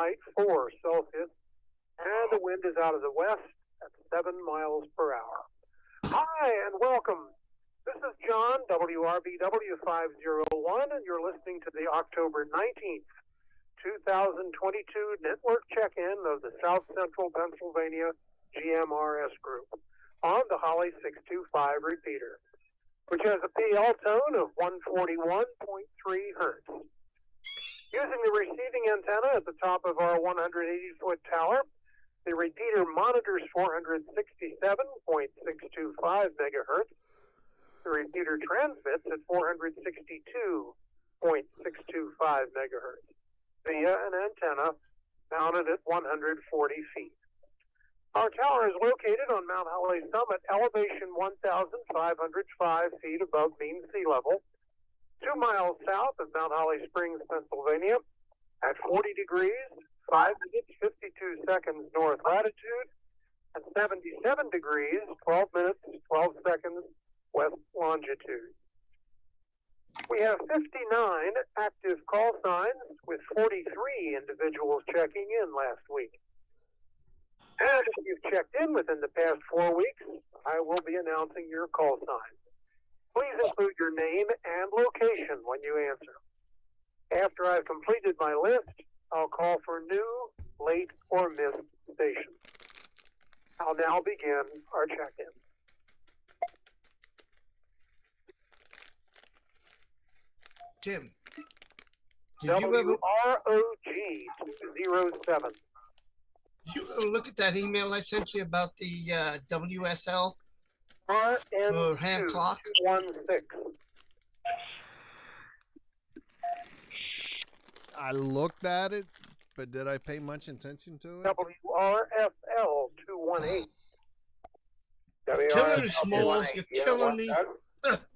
Fahrenheit, 4 Celsius, and the wind is out of the west at 7 miles per hour. Hi, and welcome. This is John, WRBW 501, and you're listening to the October 19th, 2022 network check-in of the South Central Pennsylvania GMRS group on the Holly 625 repeater, which has a PL tone of 141.3 hertz. Using the receiving antenna at the top of our 180-foot tower, the repeater monitors 467.625 megahertz. The repeater transmits at 462.625 megahertz via an antenna mounted at 140 feet. Our tower is located on Mount Holly summit, elevation 1,505 feet above mean sea level, 2 miles south of Mount Holly Springs, Pennsylvania, at 40 degrees, 5 minutes, 52 seconds north latitude, and 77 degrees, 12 minutes, 12 seconds west longitude. We have 59 active call signs with 43 individuals checking in last week. And if you've checked in within the past 4 weeks, I will be announcing your call sign. Please include your name and location when you answer. After I've completed my list, I'll call for new, late, or missed stations. I'll now begin our check-in. Jim, did you ever WROG 207. you ever look at that email I sent you about the WSL hand clock? RN216. I looked at it, but did I pay much attention to it? WRFL 218. Killing the Smalls, you're killing me.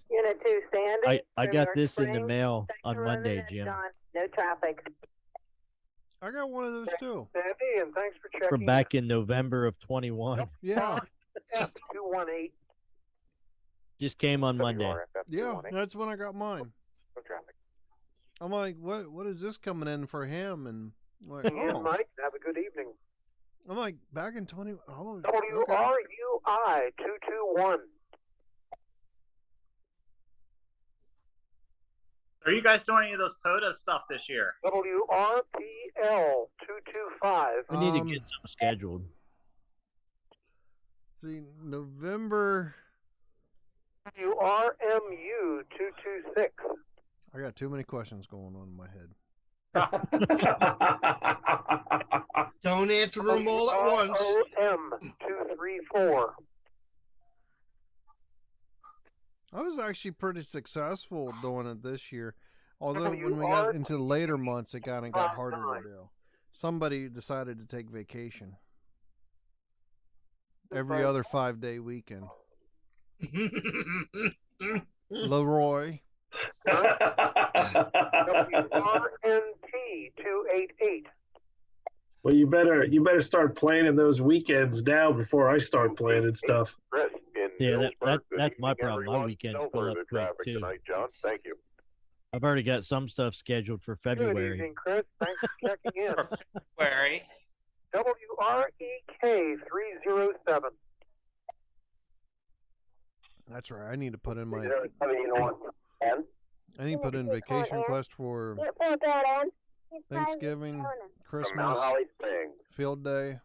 Unit 2, Sandy. I got this in the mail on Monday, Jim. No traffic. I got one of those too. Sandy, and thanks for checking. From back in November of 21. Yeah. 218. Just came on Monday. Yeah, that's when I got mine. No traffic. I'm like, what is this coming in for him? And I'm like, And Mike, have a good evening. I'm like, back in 20. Oh, WRUI 221. Are you guys doing any of those POTA stuff this year? WRPL 225. We need to get something scheduled. See, November. WRMU 226. I got too many questions going on in my head. Don't answer them all at once. WROM 234. I was actually pretty successful doing it this year. Although when we got into the later months, it kind of got harder to do. Somebody decided to take vacation. Every other 5-day weekend. Leroy. WRNT 288. Well, you better start planning those weekends now before I start planning stuff. Yeah, that's my problem. My weekend's full up quick too. Tonight, John. Thank you. I've already got some stuff scheduled for February. Good evening, Chris. Thanks for checking in. February. WREK 307. That's right. I need to put in my. I I need to put in vacation request for Thanksgiving, Christmas, field day.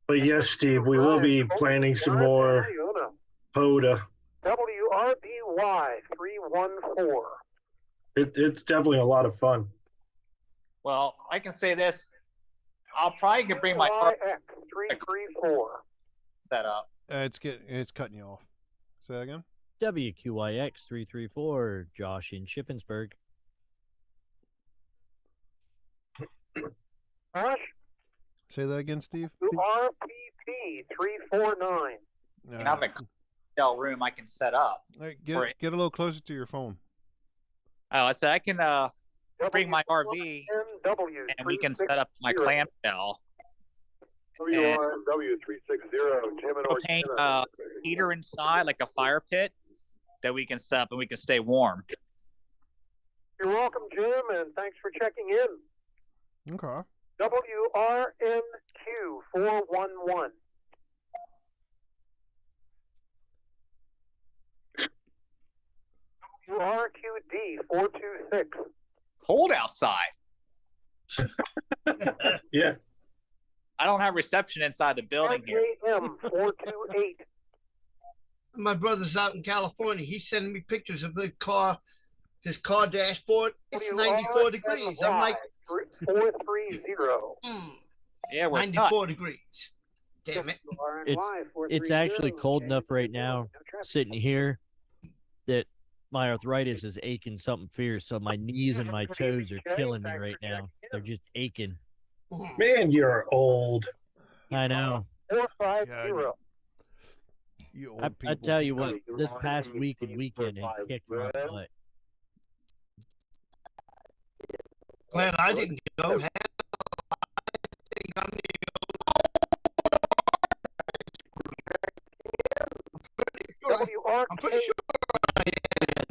But yes, Steve, we will be planning some more POTA. WRBY 314. It's definitely a lot of fun. Well, I can say this. I'll probably can bring my YX 334. set up. It's cutting you off. Say that again. WQIX 334, Josh in Shippensburg. Josh? Say that again, Steve. RPP 349. And I'm in a hotel room I can set up. Hey, get a little closer to your phone. Oh, so I can bring my RV and we can set up my clamshell. WRW 360. We'll paint a heater inside, like a fire pit, that we can set up and we can stay warm. You're welcome, Jim, and thanks for checking in. Okay. WRNQ 411. WRQD 426. Cold outside. Yeah. I don't have reception inside the building here. RJM 428. My brother's out in California. He's sending me pictures of the car, his car dashboard. It's 94 degrees. I'm like, 430. Yeah, we're 94 degrees. Damn it. It's actually cold enough right now, sitting here, that my arthritis is aching something fierce. So my knees and my toes are killing me right now. They're just aching. Man, you're old. I know. 450. You old I people. tell you what, this past week and weekend has kicked my butt. Glad I didn't go. Hell, I think I'm I'm pretty sure.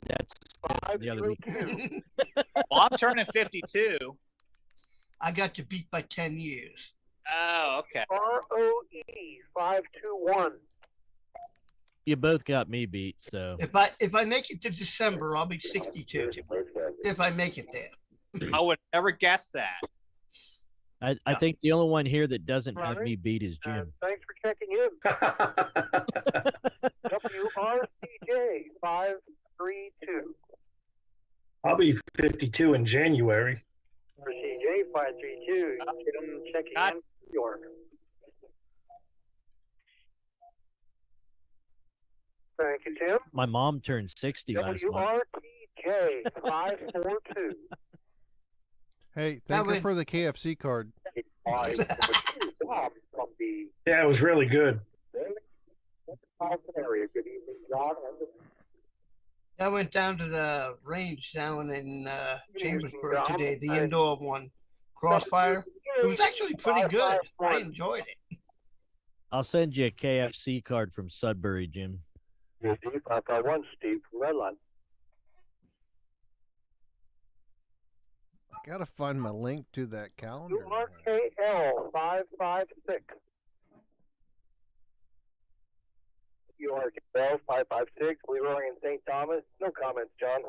That's the other week. Well, I'm turning 52. I got you beat by 10 years. Oh, okay. ROE 521. You both got me beat, so If I make it to December, I'll be 62. If I make it there. I would never guess that. I think the only one here that doesn't have me beat is Jim. Thanks for checking in. WRCJ 532. I'll be 52 in January. RCJ 532. Checking in New York. Thank you, Tim. My mom turned 60 last month. WRTJ 542. Hey, thank you for the KFC card. Yeah, it was really good. I went down to the range down in Chambersburg today, the indoor one, Crossfire. It was actually pretty good. I enjoyed it. I'll send you a KFC card from Sudbury, Jim. Yeah, Steve, I won, Steve, from Redline. I gotta find my link to that calendar. URKL 556. URKL 556. Leroy in St. Thomas. No comments, John.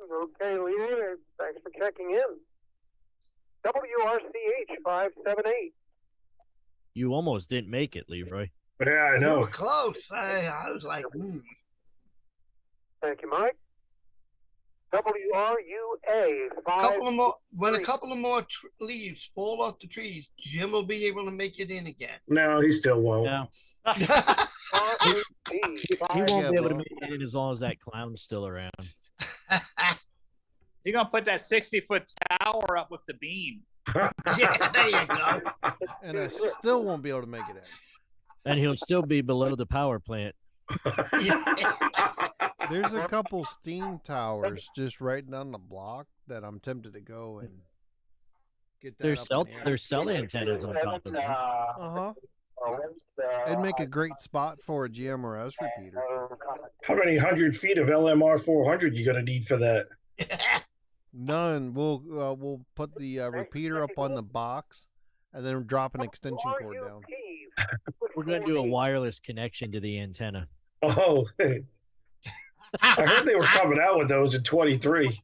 Okay, Leroy. Thanks for checking in. WRCH 578. You almost didn't make it, Leroy. Yeah, I You know. were close. I was like, Thank you, Mike. WRUA 5. When a couple of more leaves fall off the trees, Jim will be able to make it in again. No, he still won't. No, he won't be able to make it in as long as that clown's still around. You're going to put that 60-foot tower up with the beam. Yeah, there you go. And I still won't be able to make it in. And he'll still be below the power plant. There's a couple steam towers just right down the block that I'm tempted to go and get that. There's cell antennas on top of them. Uh-huh. It'd make a great spot for a GMRS repeater. How many 100 feet of LMR 400 you gonna need for that? None. We'll put the repeater up on the box and then drop an extension cord down. We're going to do a wireless connection to the antenna. Oh, I heard they were coming out with those in 23.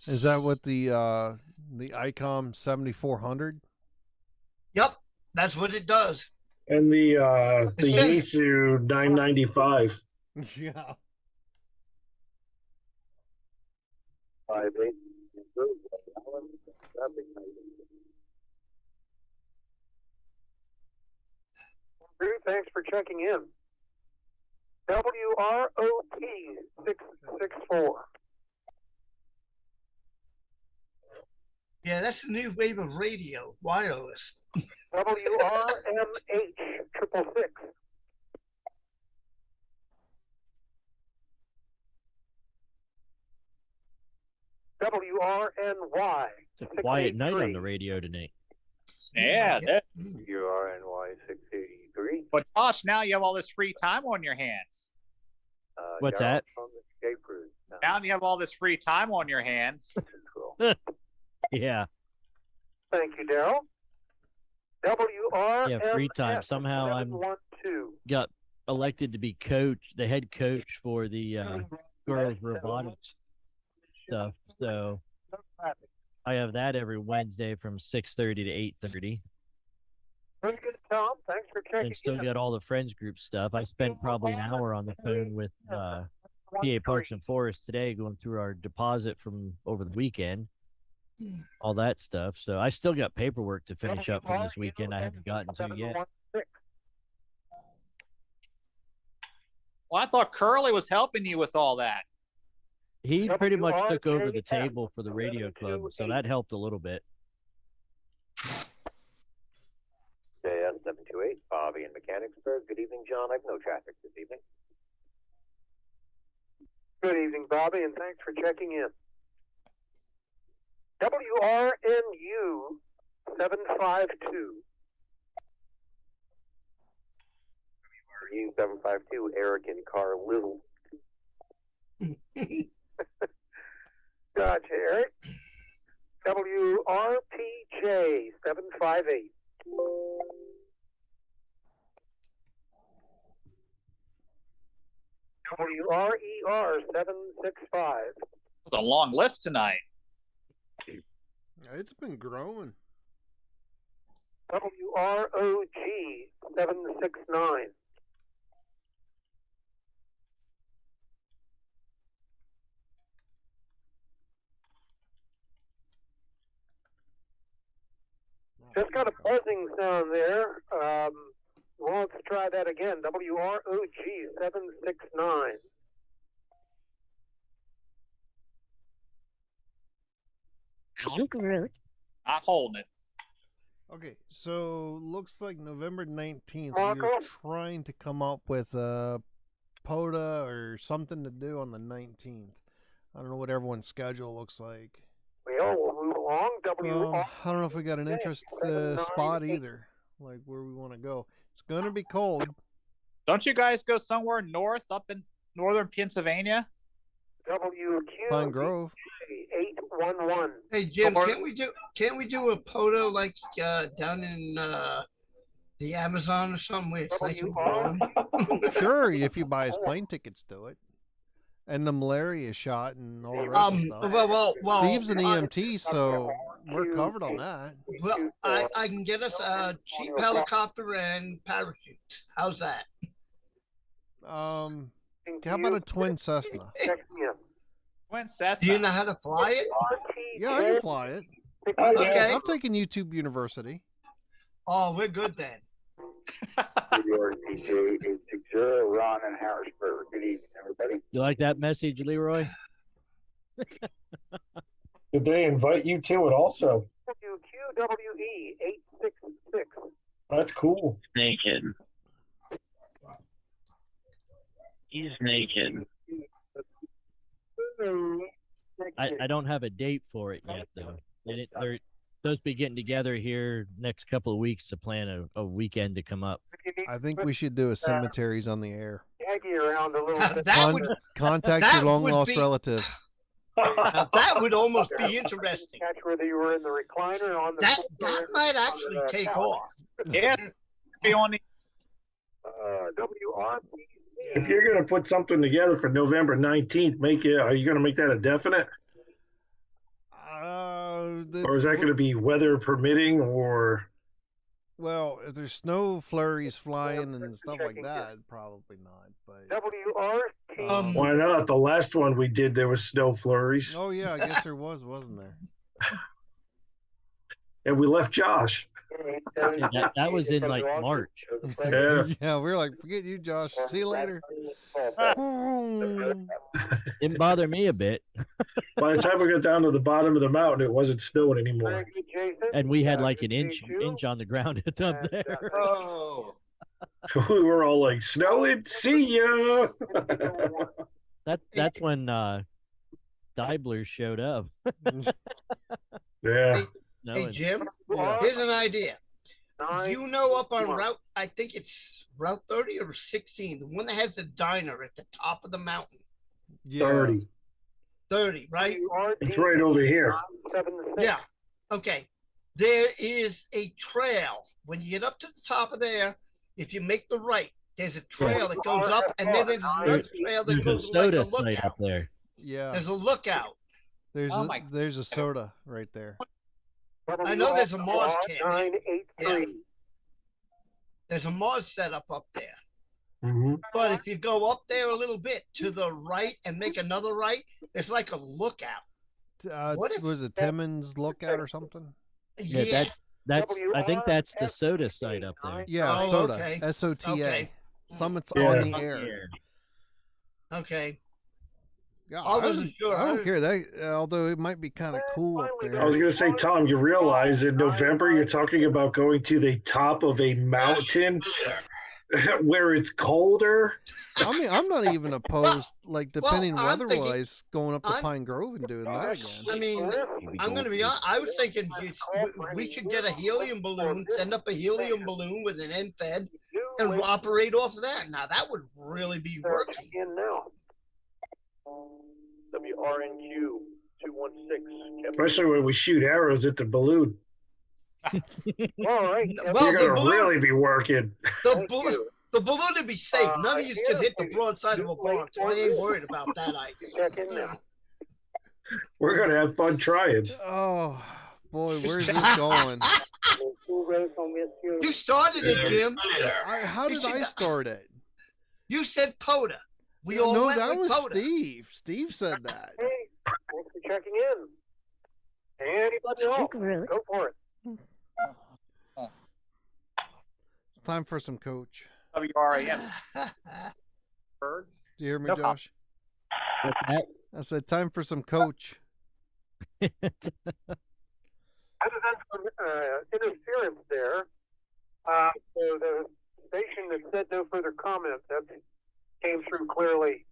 Is that what the Icom 7400? Yep, that's what it does. And the Yaesu 995. Yeah. 5-8. Thanks for checking in. WROT 664. Yeah, that's the new wave of radio, wireless. WRMH 666. WRNY. It's a quiet night on the radio tonight. Yeah. URNY 683. But Josh, now you have all this free time on your hands. What's that? Now you have all this free time on your hands. Yeah. Thank you, Daryl. WRRRR. Yeah, free time. Somehow I'm got elected to be the head coach for the girls robotics stuff. So I have that every Wednesday from 6:30 to 8:30. Very good, Tom. Thanks for checking. And still got all the friends group stuff. I spent probably an hour on the phone with PA Parks and Forests today, going through our deposit from over the weekend, all that stuff. So I still got paperwork to finish up from this weekend I haven't gotten to yet. Well, I thought Curly was helping you with all that. He pretty much took over the table for the radio club, so that helped a little bit. JS 728, Bobby in Mechanicsburg. Good evening, John. I have no traffic this evening. Good evening, Bobby, and thanks for checking in. WRNU 752. WRNU 752, Eric in car Little. Gotcha, Eric. WRPJ 758. WRER 765. It's a long list tonight. It's been growing. WROG 769. Just got a buzzing sound there. Well, let's try that again. WROG 769. I'm holding it. Okay, so looks like November 19th, Marco? we're trying to come up with a POTA or something to do on the 19th. I don't know what everyone's schedule looks like. Well, we'll move along. I don't know if we got an interest spot either, like where we want to go. It's going to be cold. Don't you guys go somewhere north, up in northern Pennsylvania? Pine Grove. 811. Hey Jim, can't we do a POTA like down in the Amazon or somewhere? It's nice and warm. Sure, if you buy us plane tickets to it. And the malaria shot and all the rest of stuff. Well, Steve's an EMT, so we're covered on that. Well, I can get us a cheap helicopter and parachutes. How's that? How about a twin Cessna? Twin Cessna. Do you know how to fly it? Yeah, I can fly it. Okay. I've taken YouTube University. Oh, we're good then. Ron in Harrisburg. Good evening, everybody. You like that message, Leroy? Did they invite you to it also? QWE 866. That's cool. Naked. He's naked. I don't have a date for it yet, though. They're supposed to be getting together here next couple of weeks to plan a weekend to come up. I think we should do a cemeteries on the air. Around a little bit. Contact your long lost relative. That would almost be interesting. Catch whether you were in the recliner or on the. That might actually take off. Yeah, be on the. WRP. If you're going to put something together for November 19th, are you going to make that a definite? Or is that going to be weather permitting or? Well, if there's snow flurries flying and stuff like that, probably not. But WRT. Why not? The last one we did, there was snow flurries. Oh yeah, I guess there was, wasn't there? And we left Josh. Yeah, that was in like March. Yeah, we were like, forget you, Josh. See you later. Didn't bother me a bit. By the time we got down to the bottom of the mountain, it wasn't snowing anymore. And we had like an inch on the ground up there. Oh. We were all like, snowing, see ya. That's when Dibler showed up. Yeah. Hey Jim, here's an idea. You know, up on Route I think it's Route 30 or 16, the one that has the diner at the top of the mountain. Yeah. 30. 30, right? It's right over here. Yeah. Okay. There is a trail. When you get up to the top of there, if you make the right, there's a trail that goes up, and then there's another trail that There's a goes like soda a site lookout. up there. Yeah. There's a lookout. There's a soda right there. I know there's a Mars camp. 983. Yeah. There's a Mars setup up there. Mm-hmm. But if you go up there a little bit to the right and make another right, there's like a lookout. What if- Was it Timmins Lookout or something? Yeah, that's. I think that's the soda site up there. Yeah, Oh, soda. okay. SOTA. Okay. Summit's Yeah. on the air. Okay. Yeah, I wasn't sure. I don't care that, although it might be kind of cool up I was there. going to say, Tom, you realize in November you're talking about going to the top of a mountain where it's colder? I mean, I'm not even opposed, like, depending I'm thinking- weather-wise, going up to I'm- Pine Grove and doing that again. I mean, I'm going to be honest. I was thinking we should get a helium balloon, send up a helium balloon with an end fed, and operate off of that. Now, that would really be working. In now. WRNQ 216. Especially when we shoot arrows at the balloon. All right. Well, You're the going to balloon, really be working. the balloon would be safe. None of you can hit the broadside of a barn, so I ain't worried about that idea. Check in now. We're going to have fun trying. Oh, boy, where's this going? You started it, Jim. How did I start it? You said POTA. We all No, went that with was POTA. Steve. Steve said that. Hey, thanks for checking in. Anybody else? Go for it. It's time for some coach. WRAM. Bird. Do you hear me, No. Josh? What's that? I said time for some coach. Other than some interference there, so the station that said no further comment, that came through clearly.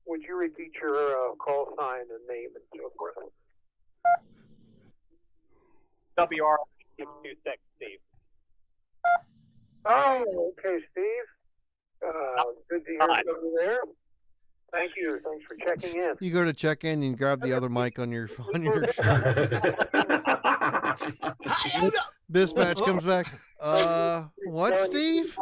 Would you repeat your call sign and name and so forth? WRAM 26, Steve. Oh, okay, Steve. Good to hear from you there. Thank you. Thanks for checking in. You go to check in and grab the other mic on your shirt. Dispatch comes back. What, Steve?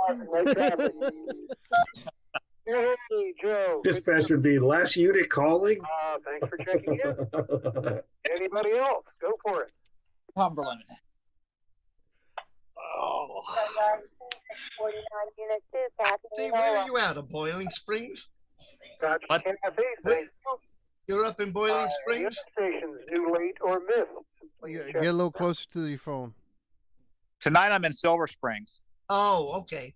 Hey, Joe. Dispatch would be last unit calling. Thanks for checking in. Anybody else? Go for it. Cumberland. Oh. See, where are you out of Boiling Springs? Gotcha. What? Kathy, thank you. You're up in Boiling Springs? Stations due late or missed. Please Get check. a little closer to your phone. Tonight I'm in Silver Springs. Oh, okay.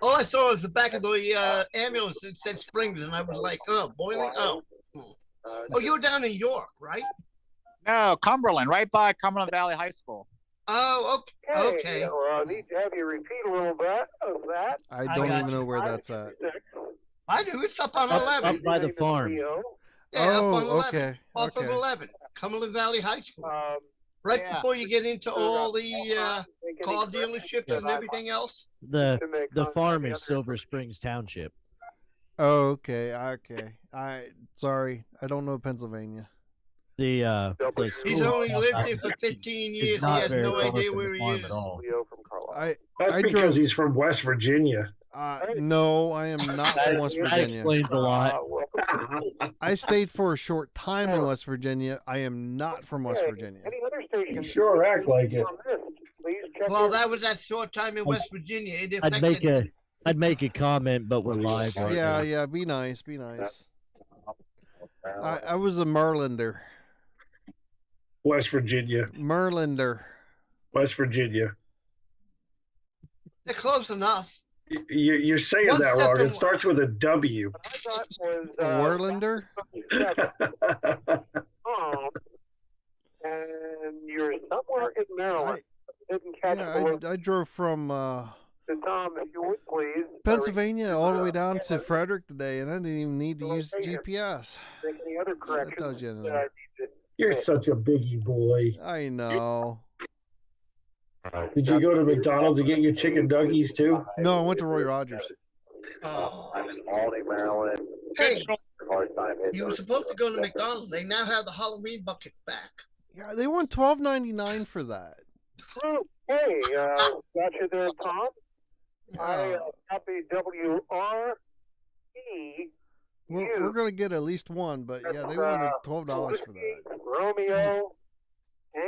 All I saw was the back of the ambulance that said Springs, and I was like, oh, Boiling? Oh. Oh, you were down in York, right? No, Cumberland, right by Cumberland Valley High School. Oh, okay. Okay. Well, I need to have you repeat a little bit of that. I I don't got even know where that's at. I do. It's up on Up 11. by the farm. Yeah, Oh, up on 11. okay. Off of Okay. 11. Cumberland Valley High School. Right yeah. before you get into all the car dealerships and everything else. The farm is Silver Springs Township. Oh, okay. Okay. Sorry. I don't know Pennsylvania. The He's school only lived outside here for 15 is years. He not has very no far idea from where the he farm is. at all. That's I because drove. he's from West Virginia. No, I am not from West That Virginia. explains a lot. I stayed for a short time in West Virginia. I am not from West Virginia. Any other stations? You sure act like it. Please check Well, in. that was that short time in West Virginia. It I'd make a comment, but we're live right Yeah, now. yeah. Be nice. Be nice. I was a Merlander. West Virginia. Merlander. West Virginia. They're close enough. You're saying One that step wrong. in- It starts with a W. I thought was A Werlander? and you're somewhere in Maryland. Didn't catch the Yeah, I drove from So, Tom, if you would please. Pennsylvania all the way down to Frederick today, and I didn't even need to use GPS. Make any other corrections tells you that I anything. need to You're fix. such a biggie boy. I know. Did you go to McDonald's to get your chicken nuggies too? No, I went to Roy Rogers. I'm in Albany, Maryland. Hey, Hard time hitting you were those. supposed to go to McDonald's. They now have the Halloween buckets back. Yeah, they want $12.99 for that. Hey, got you there, Tom. I Oh. copy WRRRRR. We're gonna get at least one, but yeah, they wanted $12 for that. Romeo.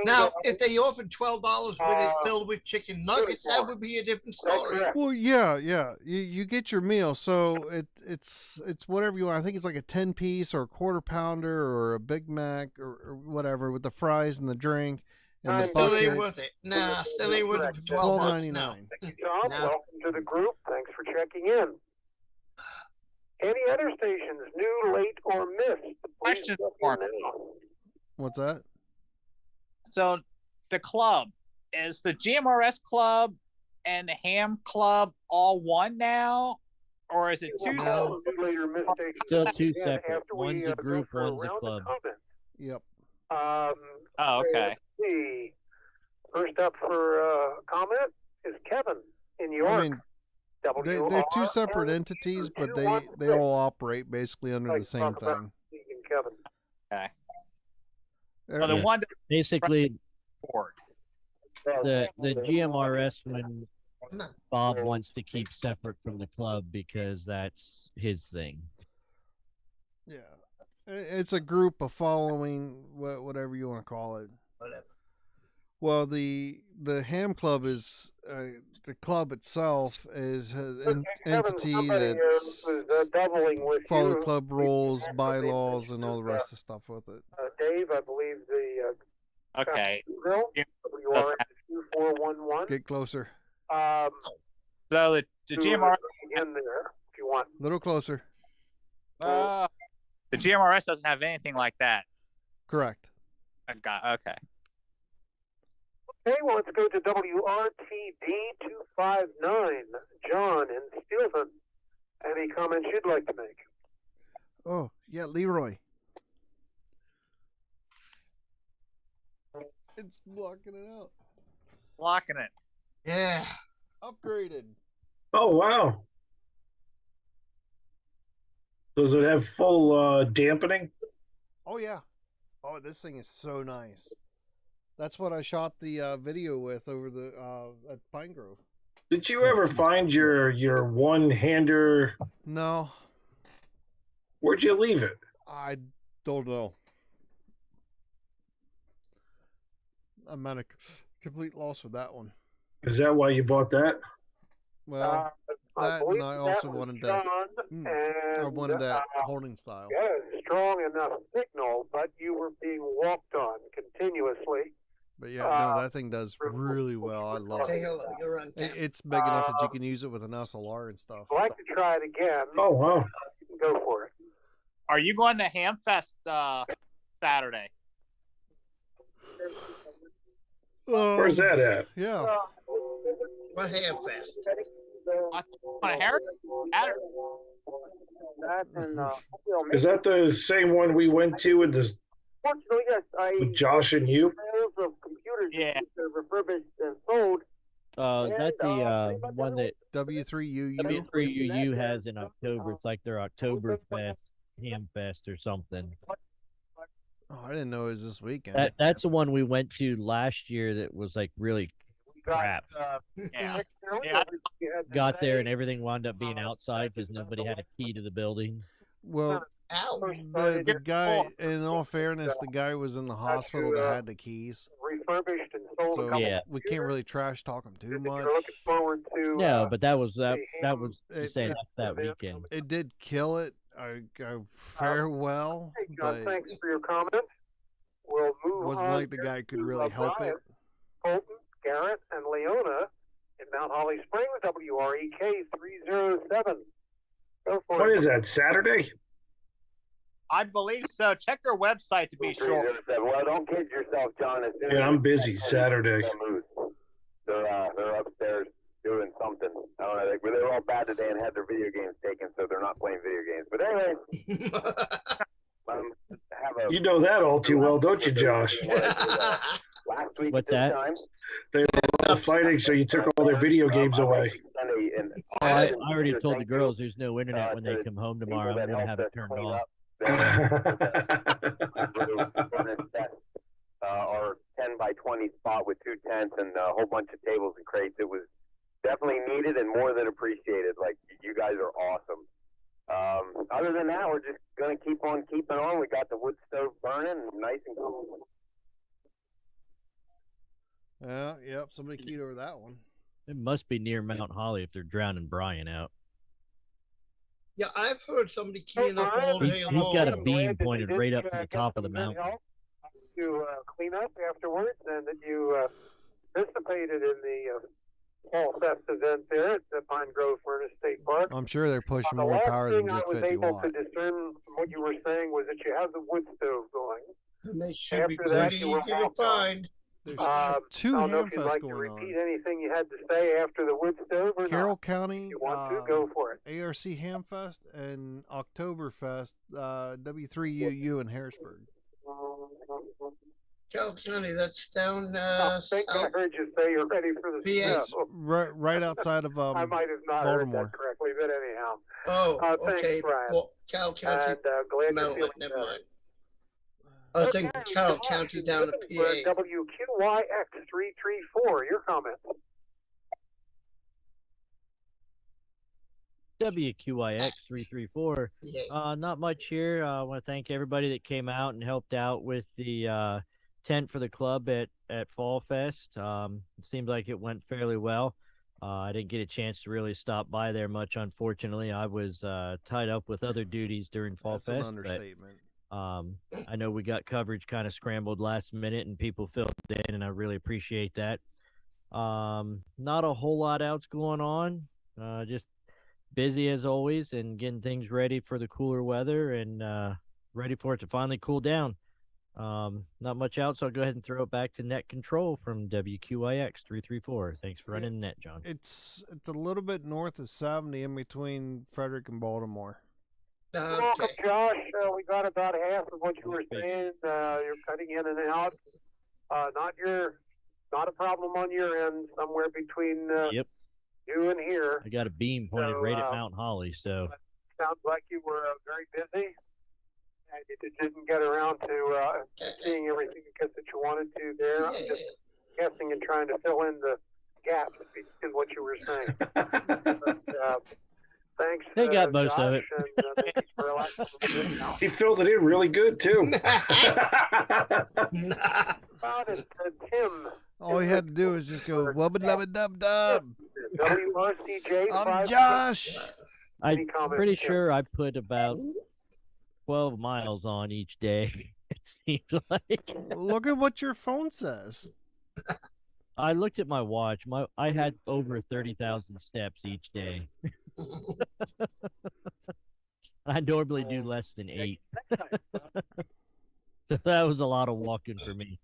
Now, Tango. if they offered $12 with it filled with chicken nuggets, that would be a different story. Well, yeah. You get your meal, so it's whatever you want. I think it's like a 10-piece or a quarter pounder or a Big Mac or whatever with the fries and the drink and the Still ain't bucket. worth it. Nah, still ain't worth it for $12. No. $12.99. Tom, No. welcome to the group. Thanks for checking in. Any other stations, new, late, or missed? Please Question let me for know. What's that? So the club is the GMRS club and the Ham club all one now, or is it two? No. New, late, or missed stations Still two again separate. after we, One's a go group, for one's a round of club. comments. Yep. Oh, okay. Let's see. First up for comment is Kevin in New York. I mean, they're two separate WRRRRR entities, but 216. they all operate basically under Like the to same talk about thing. Steve and Kevin. Okay. Er, Well, the Yeah. one that Basically, board. the GMRS one No. Bob wants to keep separate from the club because that's his thing. Yeah, it's a group, a following, whatever you want to call it. Whatever. Well, the Ham Club is the club itself is an entity somebody that's was doubling with follow you. club rules, bylaws, and all the rest of stuff with it. Dave, I believe the Okay. grill, Yeah. WRS2411. Get closer, So the do GMRS it again there if you want. a little closer. the GMRS doesn't have anything like that. Correct. Okay. Okay, well, let's go to WRTD259, John in Steelton. Any comments you'd like to make? Oh yeah, Leroy. It's blocking it out. Blocking it. Yeah. Upgraded. Oh wow. Does it have full dampening? Oh yeah. Oh, this thing is so nice. That's what I shot the video with over the at Pine Grove. Did you ever find your one-hander? No, Where'd you leave it? I don't know. I'm at a complete loss with that one. Is that why you bought that? Well, that believe and I that also was wanted that. John, I and, wanted that holding style. yeah, strong enough signal, but you were being walked on continuously. But yeah, no, that thing does really well. I love Say it. hello. You're on camera. It's big enough that you can use it with an SLR and stuff. I'd like to try it again. Oh wow. You can go for it. Are you going to Hamfest Saturday? Where's that at? Yeah. What ham fest? On a Harris? Saturday. That and, Is that the same one we went to with this fortunately, yes, with Josh and you? sales of computers Yeah. that are refurbished and sold. That's the one that W3UU. W3UU has in October. It's like their Oktoberfest, Hamfest or something. Oh, I didn't know it was this weekend. That's the one we went to last year that was like really crap. Yeah. Got there and everything wound up being outside because nobody had a key to the building. Well, Ow. the guy, in all fairness, the guy was in the hospital that had the keys. Refurbished and sold a So couple Yeah. we can't really trash talk him too that much. you're looking forward to. No, but that was to it- say it- that weekend. It did kill it. I fair well, Hey, John, but thanks for your comment. We'll move wasn't on like the guy could really help it. Brian, Colton, Garrett, and Leona in Mount Holly Springs, WREK 307. Go for What it. is that, Saturday? I believe so. Check their website to be sure. 307. Well, don't kid yourself, John. As soon Yeah, as I'm busy Saturday. They're upstairs doing something. I don't know. They were all bad today and had their video games taken, so they're not playing video games. But anyway, have a You know that all too well, don't you, Josh? last week What's at this that? time. They were all fighting, so you took all their video games away. Oh, I already told the girls there's no internet when they come home tomorrow. I'm going to have it turned off. Our 10 by 20 spot with 2 tents and a whole bunch of tables and crates. It was definitely needed and more than appreciated. Like, you guys are awesome. Other than that, we're just going to keep on keeping on. We got the wood stove burning, nice and cool. Yep, somebody keyed over that one. It must be near Mount Holly if they're drowning Brian out. Yeah, I've heard somebody keying up all day long. He's got a beam pointed right up to the top of the mountain. To clean up afterwards, and that you participated in the Fall Fest event there at the Pine Grove Furnace State Park. I'm sure they're pushing more power than just 50 watts. The last thing I was able watts. to discern from what you were saying was that you have the wood stove going. And they should After be that, pretty you were easy to find. There's Two I don't know if you'd hamfests like to going repeat on. anything you had to say after the wood stove or Carroll not. County, If you want to, go for it. ARC Hamfest, and Oktoberfest, W3UU in Harrisburg. Carroll County, that's down I think I south. heard you say you're ready for the PA. snow. Right outside of I might have not Baltimore. heard that correctly, but anyhow. Oh, Thanks, okay. Brian. Well, Carroll County, And glad no, you're feeling never better. mind. I was thinking Carroll County down in PA. WQYX334, your comments. WQIX 334. Yeah. Not much here. I want to thank everybody that came out and helped out with the tent for the club at Fall Fest. It seemed like it went fairly well. I didn't get a chance to really stop by there much, unfortunately. I was tied up with other duties during Fall That's Fest. an understatement. I know we got coverage kind of scrambled last minute and people filled in, and I really appreciate that. Not a whole lot else going on. Just busy as always and getting things ready for the cooler weather and ready for it to finally cool down. Not much else. So I'll go ahead and throw it back to net control from WQIX 334. Thanks for running the net, John. It's a little bit north of 70 in between Frederick and Baltimore. Welcome, Josh. We got about half of what you were saying. You're cutting in and out. Not a problem on your end. Somewhere between Yep. you and here. I got a beam pointed right at Mount Holly, so Sounds like you were very busy, and you didn't get around to seeing everything because that you wanted to there. I'm just guessing and trying to fill in the gaps is what you were saying. But, thanks. They got most Josh, of it. And, thank you for allowing He filled it in really good, too. Tim. All he had to do was just go wubba dubba dub dub. WRCJ. I'm Josh. I'm pretty sure I put about 12 miles on each day. It seems like. Look at what your phone says. I looked at my watch. I had over 30,000 steps each day. I normally do less than 8. So that was a lot of walking for me.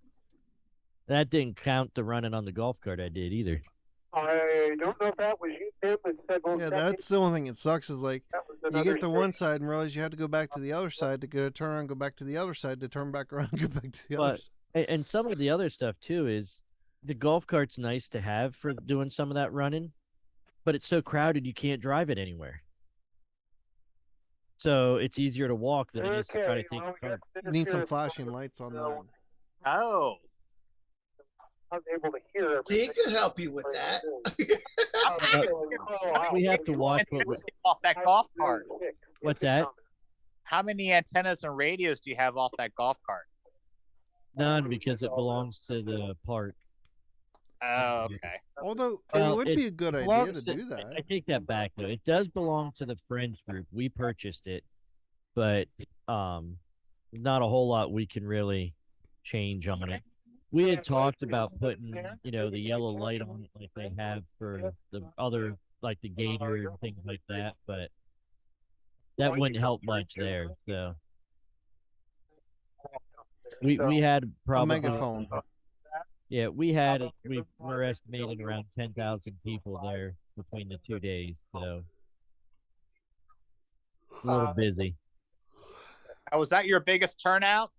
That didn't count the running on the golf cart I did either. I don't know if that was you, Tim, that said Yeah, that's the only thing that sucks is like you get to one side and realize you have to go back to the other side to go turn around, go back to the other side to turn back around, go back to the other side. And some of the other stuff too is the golf cart's nice to have for doing some of that running, but it's so crowded you can't drive it anywhere. So it's easier to walk than it is to try to take a cart. You need some flashing lights on that. Oh. I was able to hear He could help you with that. We have to watch what we, off that golf cart. What's that? How many antennas and radios do you have off that golf cart? None, because it belongs to the park. Oh, okay. Although it would be a good idea belongs to do that. I take that back though. It does belong to the Friends group. We purchased it, but not a whole lot we can really change on it. We had talked about putting, the yellow light on it like they have for the other, like the Gator and things like that, but that wouldn't help much there. So we had probably a megaphone. Yeah, we were estimating around 10,000 people there between the 2 days, so a little busy. Was that your biggest turnout?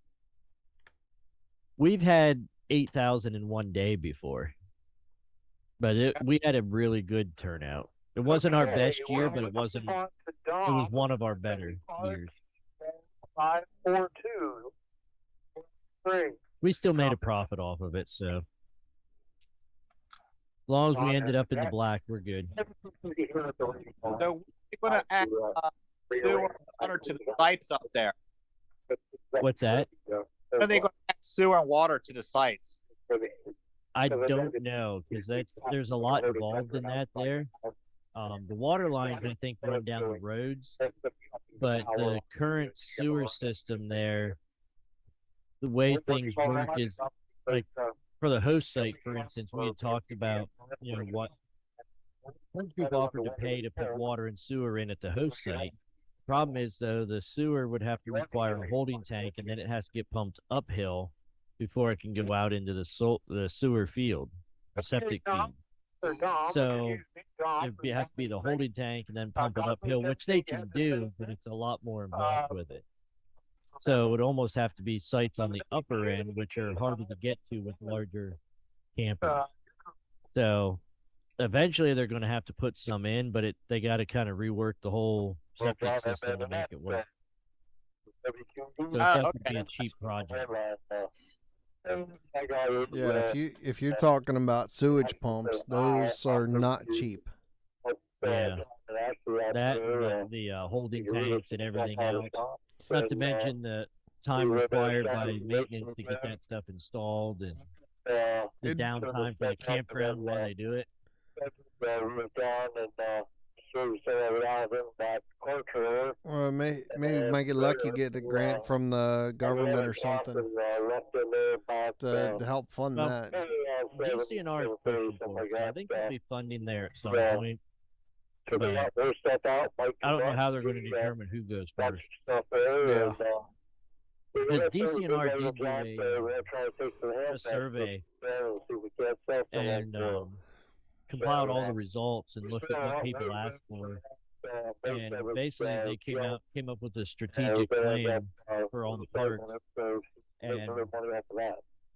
We've had 8,000 in one day before. But we had a really good turnout. It wasn't our best year, but it was one of our better years. 5, 4, 2, 3. We still made a profit off of it, so as long as we ended up in the black, we're good. So we're going to add sewer and water to the sites up there. What's that? Are they going to add sewer and water to the sites? I don't know, because there's a lot involved in that there. The water lines, I think, run down the roads, but the current sewer system there, the way things work is, like, for the host site, for instance, we had talked about, what one group offered to pay to put water and sewer in at the host site. Problem is, though, the sewer would have to require a holding tank, and then it has to get pumped uphill before it can go out into the sewer field, the septic field. So it has to be the holding tank and then pump it uphill, which they can do, but it's a lot more involved with it. So it would almost have to be sites on the upper end, which are harder to get to with larger campers. So eventually they're going to have to put some in, but they got to kind of rework the whole septic system to make it work. So it's definitely a cheap project. Yeah, if you're talking about sewage pumps, those are not cheap. Yeah, that and the holding tanks and everything else. Not to mention the time required by maintenance to get that stuff installed and the downtime for the campground while they do it. Well, maybe we might get lucky, get a grant from the government or something to help fund that. DCNR is pushing for it. I think there'll be funding there at some point. But I don't know how they're going to determine who goes first. Yeah. Because DCNR did do a survey and compiled all the results and looked at what people asked for. And basically, they came up with a strategic plan for all the parks. And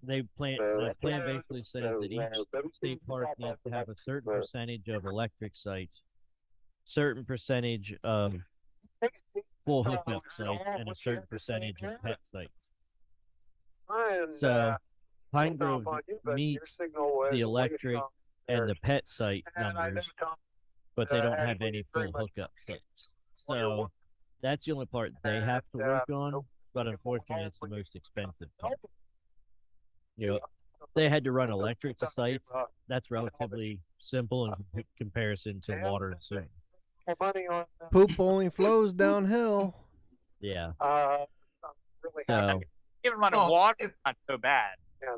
the plan basically says that each state park needs to have a certain percentage of electric sites, certain percentage of full hookup sites, and a certain percentage of pet sites. So Pine Grove meets the electric and the pet site numbers, but they don't have any full hookup sites. So that's the only part they have to work on, but unfortunately it's the most expensive part. They had to run electric to sites. That's relatively simple in comparison to water and sewer. Poop only flows downhill. Yeah. So, even running water is not so bad. Yeah,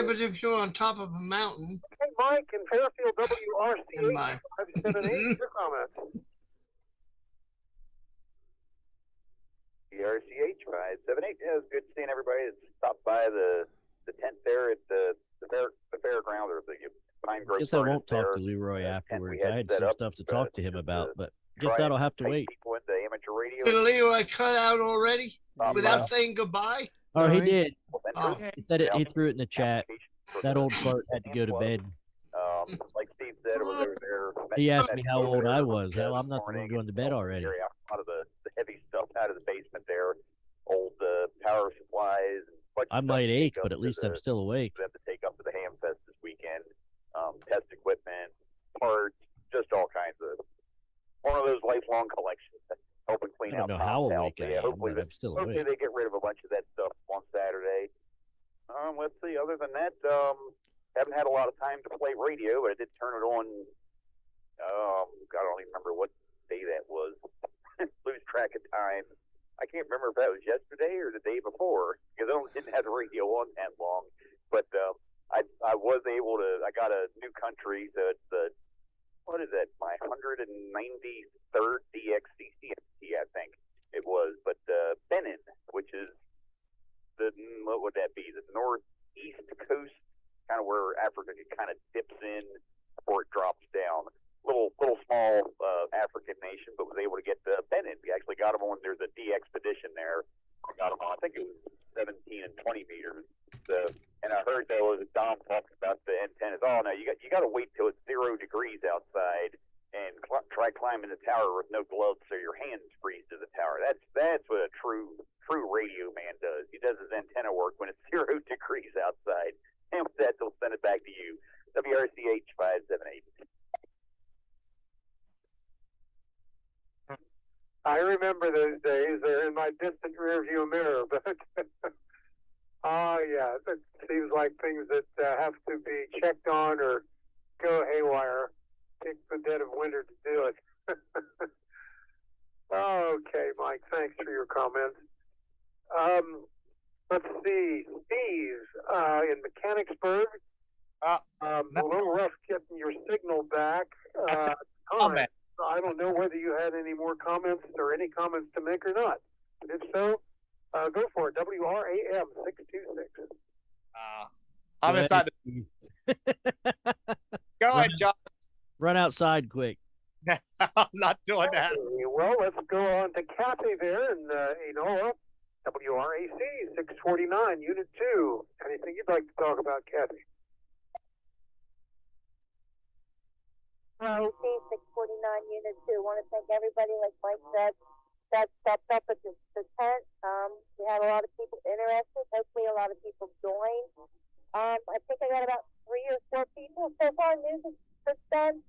but if you're on top of a mountain. Hey, Mike in Fairfield, WRC 578, your comments. BRCH 578. Yeah, it was good seeing everybody that stopped by the tent there at the fairground or the Pine Grove. Guess I won't talk to Leroy afterwards. I had some stuff to talk to him about, but guess that'll have to wait. Did Leroy cut out already without saying goodbye? Oh, he did. He said it. He threw it in the chat. That old fart had to go to bed. Like Steve said, it was over there. He asked me how old I was. Hell, I'm not the one going to bed already. A lot of the heavy stuff out of the basement there, old power supplies. I might ache, but at least I'm still awake. We have to take up to the Ham Fest this weekend. Test equipment, parts, just all kinds of. One of those lifelong collections. Helping clean out. I don't know how awake I am, hopefully but I'm still awake. Hopefully they get rid of a bunch of that stuff on Saturday. Let's see. Other than that, haven't had a lot of time to play radio, but I did turn it on. God, I don't even remember what day that was. Lose track of time. I can't remember if that was yesterday or the day before because I didn't have the radio on that long. But I was able to. I got a new country. So it's the what is that? My 193rd DXCCMT, I think it was. But Benin, which is what would that be? The northeast coast, kind of where Africa kind of dips in before it drops down. Little small African nation, but was able to get Benin. We actually got them on. There's a D expedition there. I got them on. I think it was 17 and 20 meters. And I heard though that Dom talks about the antennas. Oh no, you got to wait till it's 0 degrees outside and try climbing the tower with no gloves, so your hands freeze to the tower. That's what a true radio man does. He does his antenna work when it's 0 degrees outside. And with that, they'll send it back to you. WRCH 578. I remember those days. They're in my distant rearview mirror, but yeah, it seems like things that have to be checked on or go haywire. Take the dead of winter to do it. Okay, Mike, thanks for your comments. Let's see, Steve, in Mechanicsburg. A little rough getting your signal back. Comment. I don't know whether you had any more comments or any comments to make or not. But if so, go for it. WRAM 626. I'm excited. Go ahead, John. Run outside quick. I'm not doing that. Okay, well, let's go on to Kathy there in Enola. WRAC 649, Unit 2. Anything you'd like to talk about, Kathy? WRAC 649, Unit 2. Want to thank everybody, like Mike said, that stepped up at the tent. We had a lot of people interested. Hopefully a lot of people joined. I think I got about 3 or 4 people so far. News is done.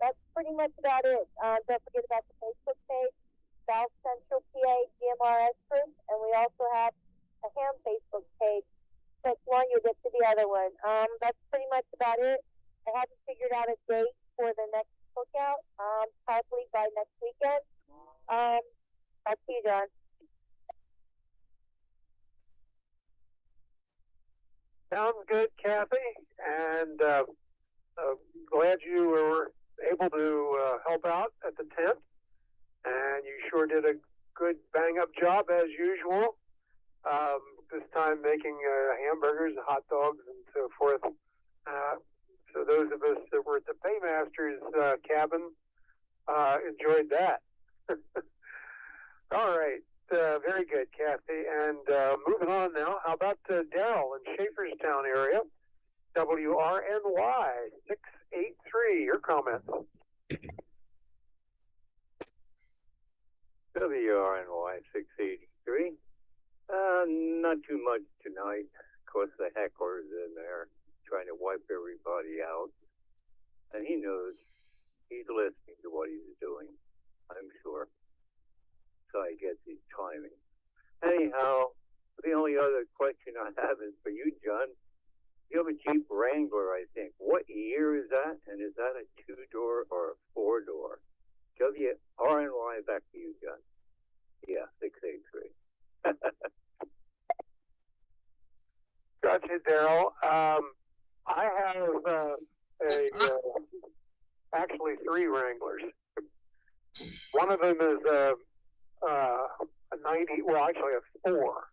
That's pretty much about it. Don't forget about the Facebook page, South Central PA GMRS group, and we also have a ham Facebook page. Click one, you'll get to the other one. That's pretty much about it. I haven't figured out a date for the next cookout, probably by next weekend. Back to you, John. Sounds good, Kathy, and glad you were able to help out at the tent, and you sure did a good bang-up job as usual. This time making hamburgers, hot dogs, and so forth. So those of us that were at the Paymaster's cabin enjoyed that. All right. Very good, Kathy. And moving on now, how about Daryl in Schaeferstown area? WRNY 683. Your comments. WRNY 683. Not too much tonight. Of course, the heckler's in there trying to wipe everybody out. And he knows he's listening to what he's doing, I'm sure. So I get his timing. Anyhow, the only other question I have is for you, John. You have a Jeep Wrangler, I think. What year is that? And is that a 2-door or a 4-door? WRNY, back to you, John. Yeah, 683. Gotcha, Daryl. I have actually 3 Wranglers. One of them is a 90, well, actually a 4.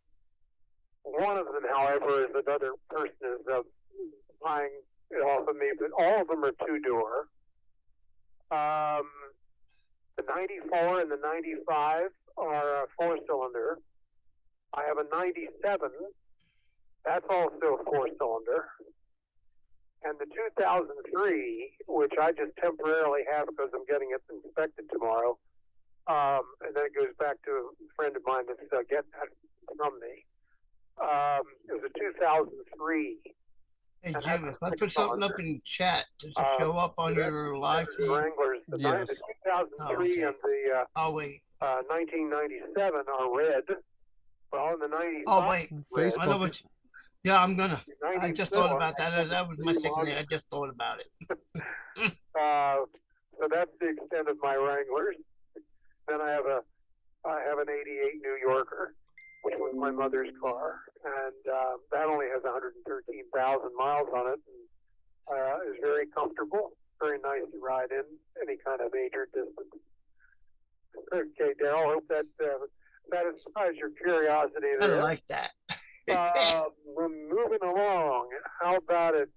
One of them, however, is another person is buying it off of me, but all of them are 2-door. The 94 and the 95 are a 4-cylinder. I have a 97. That's also a 4-cylinder. And the 2003, which I just temporarily have because I'm getting it inspected tomorrow, and then it goes back to a friend of mine that's getting that from me. It was a 2003. Hey, Jim, if I put something up in chat, does it show up on your live feed? Wranglers, the 2003 and the 1997 are red. Well, in the 95. Oh, wait. Facebook. I know what yeah, I'm gonna. I just thought about that. That was my second thing. I just thought about it. So that's the extent of my Wranglers. Then I have an 88 New Yorker, which was my mother's car, and that only has 113,000 miles on it, and is very comfortable, very nice to ride in any kind of major distance. Okay, Daryl, hope that satisfies your curiosity there. I like that. We're moving along. How about it,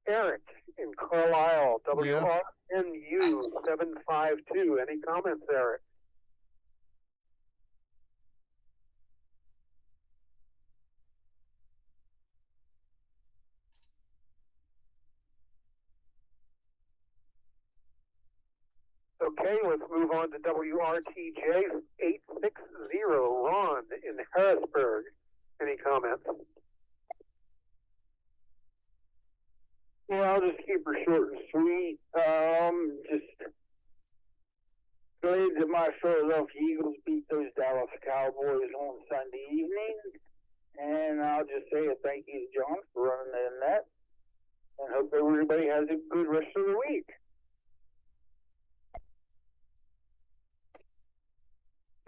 Eric in Carlisle, WRNU 752. Any comments, Eric? Okay, let's move on to WRTJ 860, Ron in Harrisburg. Any comments? Yeah, I'll just keep her short and sweet. Just glad that my Philadelphia Eagles beat those Dallas Cowboys on Sunday evening. And I'll just say a thank you to John for running the net. And hope everybody has a good rest of the week.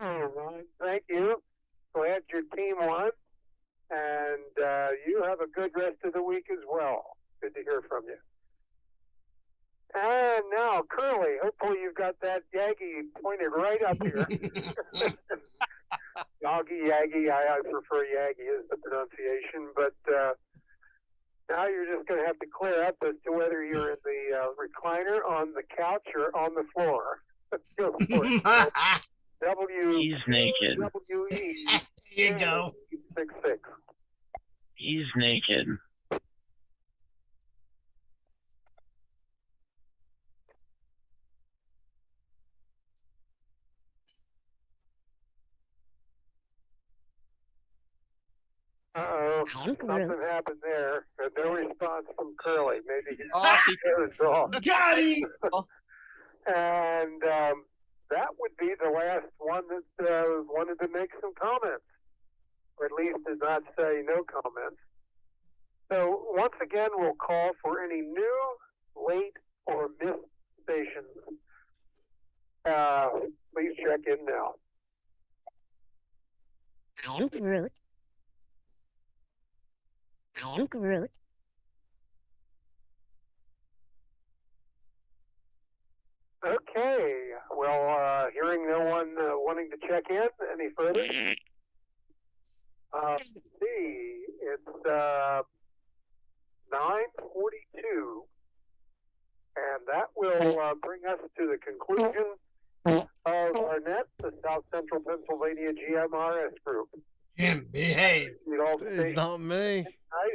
All right, thank you. Glad your team won. And you have a good rest of the week as well. Good to hear from you. And now, Curly, hopefully you've got that Yagi pointed right up here. Yagi, I prefer Yagi as the pronunciation, but now you're just going to have to clear up as to whether you're in the recliner, on the couch, or on the floor. Go for it. He's naked. W-E. There you go. 66. He's naked. Uh-oh, something happened there. No response from Curly. Maybe he dozed off. Got him! And that would be the last one that wanted to make some comments, or at least did not say no comments. So once again, we'll call for any new, late, or missed stations. Please check in now. I am Groot. I am Groot. Okay. Well, hearing no one wanting to check in any further. Let's see. It's 9:42, and that will bring us to the conclusion of our net, the South Central Pennsylvania GMRS group. Jim, behave. It's not me.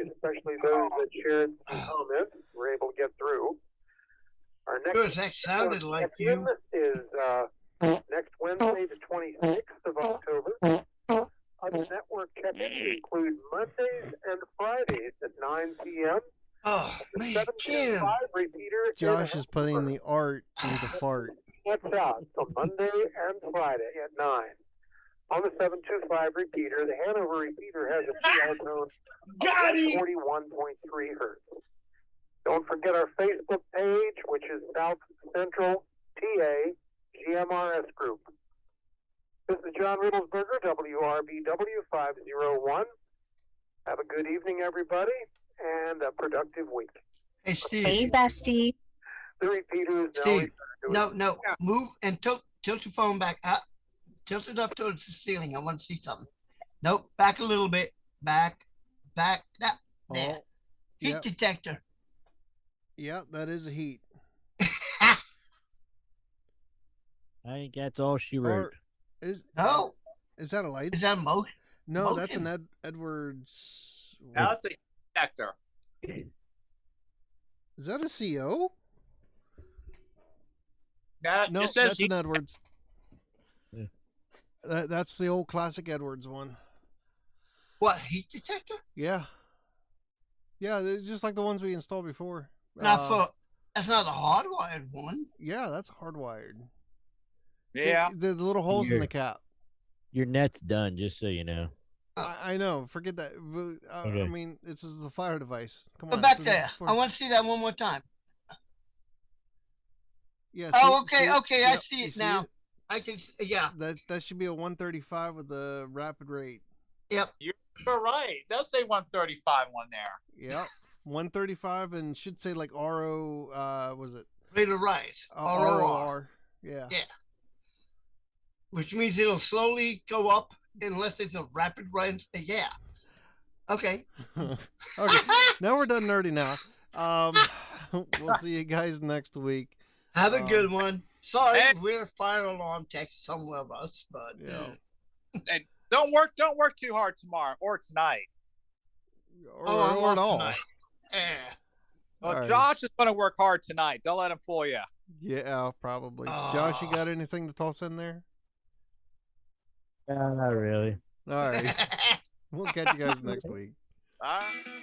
Especially those that shared some comments, were able to get through. Our next Good, that sounded like you. is next Wednesday, the 26th of October. Other network check-ins include Mondays and Fridays at 9 p.m. Oh, man, Jim. Repeater Josh is putting the art into fart. That's out. So Monday and Friday at 9. On the 725 repeater, the Hanover repeater has a PR tone of 41.3 hertz. Don't forget our Facebook page, which is South Central TA GMRS Group. This is John Riddlesberger, WRBW 501. Have a good evening, everybody, and a productive week. Hey, Steve. Hey, bestie. The repeater is now Steve, no, move and tilt your phone back up. Tilt it up towards the ceiling. I want to see something. Nope, back a little bit. Back. That, there. Heat detector. Yep, that is a heat. I think that's all she wrote. Is that a light? Is that a motion? No, that's an Edwards. That's a detector. Is that a CO? No, No, it says that's an Edwards. Yeah. That's the old classic Edwards one. What, heat detector? Yeah. Yeah, they're just like the ones we installed before. That's not a hardwired one. Yeah, that's hardwired. Yeah. See, the little holes in the cap. Your net's done, just so you know. I know. Forget that. Okay. I mean, this is the fire device. Come Go on. back there. I want to see that one more time. Yeah. Okay. I yep, see it now. I can. Yeah. That should be a 135 with the rapid rate. Yep. You're right. It does say 135 on there. Yep. 135 and should say like RO. Was it? Rate of rise. ROR. Yeah. Yeah. Which means it'll slowly go up unless it's a rapid rise. Yeah. Okay. Okay. Now we're done nerdy now. We'll see you guys next week. Have a good one. Sorry, we're fire alarm text somewhere of us, but And don't work too hard tomorrow or tonight. Or at all. Tonight. Yeah. Well, All right. Josh is going to work hard tonight. Don't let him fool you. Yeah, probably. Josh, you got anything to toss in there? Not really. All right. We'll catch you guys next week. All right.